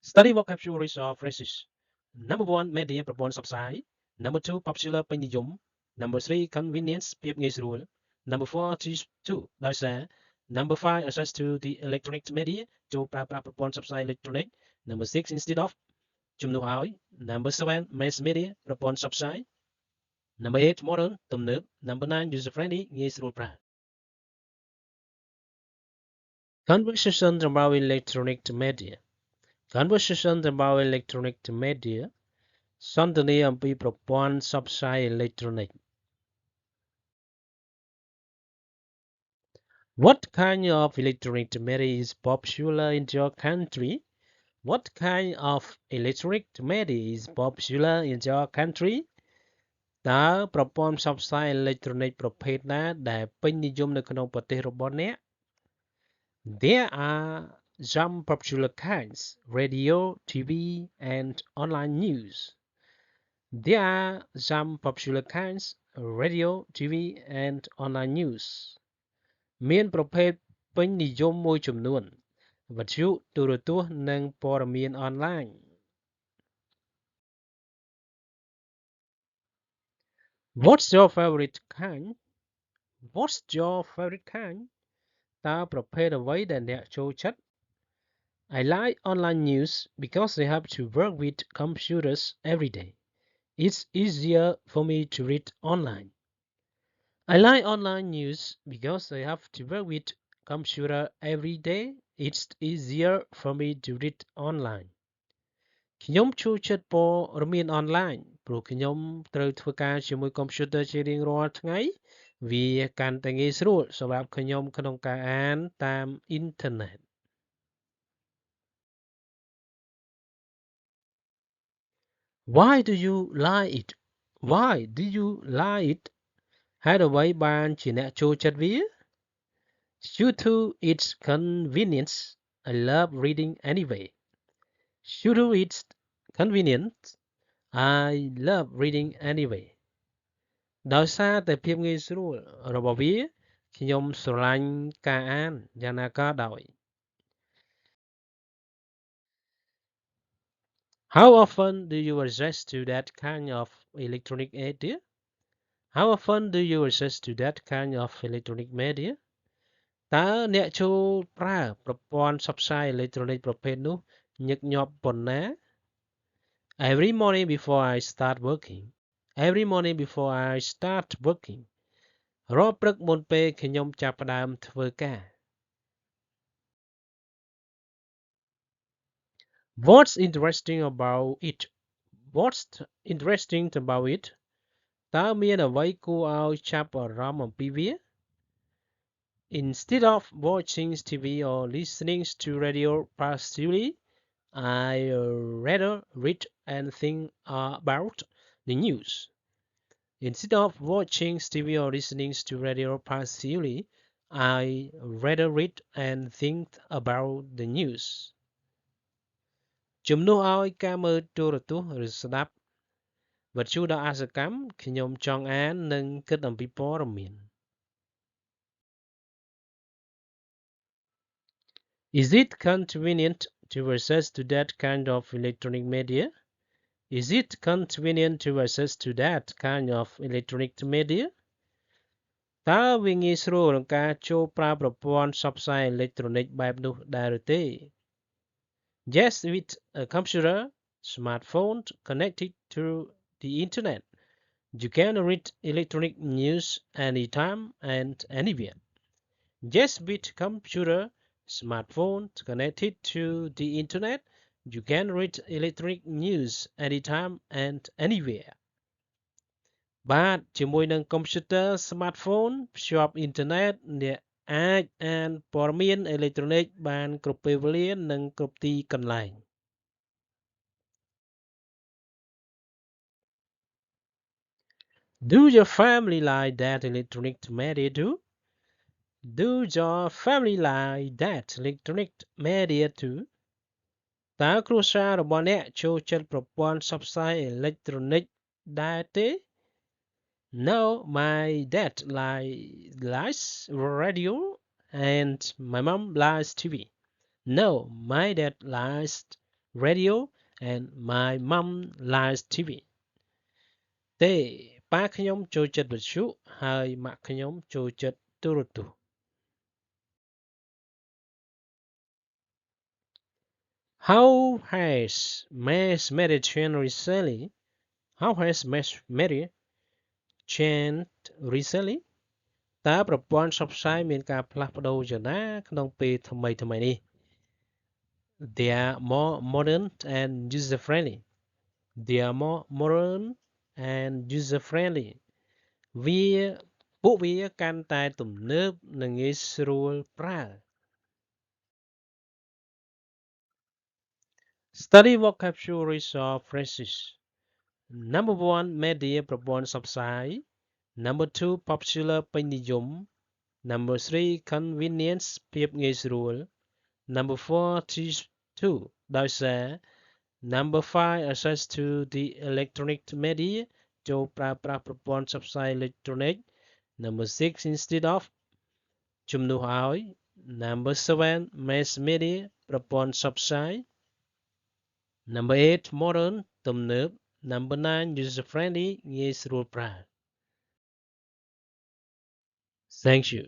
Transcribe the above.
Study vocabularies of phrases. Number one, media ប្រព័ន្ធផ្សព្វផ្សាយ Number two, popular ពេញនិយម Number three, convenience ភាពងាយស្រួល Number four, to ដោយសារ Number five, access to the electronic media ចូលប្រើប្រាស់ប្រព័ន្ធផ្សព្វផ្សាយអេឡិចត្រូនិក Number six, instead of ជំនួសឲ្យ Number seven, mass media ប្រព័ន្ធផ្សព្វផ្សាយ Number eight, modern ទំនើប Number nine, user friendly ងាយស្រួលប្រើ Conversation about electronic media Conversation about electronic media សន្ទនាអំពីប្រព័ន្ធផ្សព្វផ្សាយអេឡិចត្រូនិក What kind of electronic media is popular in your country? What kind of electronic media is popular in your country? តើប្រព័ន្ធផ្សព្វផ្សាយអេឡិចត្រូនិកប្រភេទណាដែលពេញនិយមនៅក្នុងប្រទេសរបស់អ្នក There are some popular kinds: radio, TV, and online news. There are some popular kinds: radio, TV, and online news. មានប្រភេទពេញនិយមមួយចំនួនវិទ្យុទូរទស្សន៍និងព័ត៌មានអនឡាញ What's your favorite kind? What's your favorite kind? តើប្រភេទអ្វីដែលអ្នកចូលចិត្ត I like online news because I have to work with computers every day. It's easier for me to read online. I like online news because I have to work with computer every day. It's easier for me to read online. ខ្ញុំចូលចិត្តព័ត៌មានអនឡាញព្រោះខ្ញុំត្រូវធ្វើការជាមួយកុំព្យូទ័រជារៀងរាល់ថ្ងៃវាកាន់តែងាយស្រួលសម្រាប់ខ្ញុំក្នុងការអានតាមអ៊ីនធឺណិត Why do you like it? Why do you like it? ហេតុអ្វីបានជាអ្នកចូលចិត្តវា Due to its convenience, I love reading anyway. Due to its convenience, I love reading anyway. ដោយសារតែភាពងាយស្រួលរបស់វាខ្ញុំស្រឡាញ់ការអានយ៉ាងណាក៏ដោយ How often do you access to that kind of electronic media? How often do you access to that kind of electronic media? តើអ្នកចូលប្រើប្រព័ន្ធផ្សព្វផ្សាយអេឡិចត្រូនិកប្រភេទនោះញឹកញាប់ប៉ុណ្ណា Every morning before I start working. Every morning before I start working. រាល់ព្រឹកមុនពេលខ្ញុំចាប់ផ្ដើមធ្វើការ What's interesting about it? What's interesting about it? តើមានអ្វីគួរឲ្យចាប់អារម្មណ៍អំពីវា Instead of watching TV or listening to radio passively, I rather read and think about the news. Instead of watching TV or listening to radio passively, I rather read and think about the news. ជំនួសឲ្យការមើលទូរទស្សន៍ឬស្ដាប់វិទ្យុដ៏អសកម្មខ្ញុំចង់អាននិងគិតអំពីព័ត៌មាន Is it convenient to access to that kind of electronic media? Is it convenient to access to that kind of electronic media? តើវាងាយស្រួលក្នុងការចូលប្រើប្រព័ន្ធផ្សព្វផ្សាយអេឡិចត្រូនិកបែបនោះដែរឬទេ Yes, with a computer, smartphone connected to the internet, you can read electronic news anytime and anywhere. Yes, with computer, smartphone connected to the internet, you can read electronic news anytime and anywhere. បាទជាមួយនឹងកុំព្យូទ័រ smartphone ភ្ជាប់អ៊ីនធឺណិតអ្នកអាចអានព័ត៌មានអេឡិចត្រូនិកបានគ្រប់ពេលវេលានិងគ្រប់ទីកន្លែង Do your family like that electronic media too? Do your family like that electronic media too? តើគ្រួសាររបស់អ្នកចូលចិត្តប្រព័ន្ធផ្សព្វផ្សាយអេឡិចត្រូនិកដែរទេ No, my dad likes radio and my mom likes TV. No, my dad likes radio and my mom likes TV ទេប៉ាខ្ញុំចូលចិត្តវិទ្យុហើយម៉ាក់ខ្ញុំចូលចិត្តទូរទស្សន៍ How has Mass married changed recently? How has Mass married changed recently? តើប្រព័ន្ធផ្សព្វផ្សាយមានការផ្លាស់ប្ដូរយ៉ាងណាក្នុងពេលថ្មីៗនេះ They are more modern and user friendly. They are more modern and user friendly. ពួកវាកាន់តែទំនើបនិងងាយស្រួលប្រើ Study vocabularies of phrases. Number 1 media ប្រព័ន្ធផ្សព្វផ្សាយ Number 2 popular ពេញនិយម Number 3 convenience ភាពងាយស្រួល Number 4 teach to ដោយសារ Number 5 access to the electronic media ចូលប្រើប្រាស់ប្រព័ន្ធផ្សព្វផ្សាយអេឡិចត្រូនិក Number 6 instead of ជំនួសឲ្យ Number 7 mass media ប្រព័ន្ធផ្សព្វផ្សាយ Number 8 modern ទំនើប Number 9 user friendly ងាយស្រួលប្រើ Thank you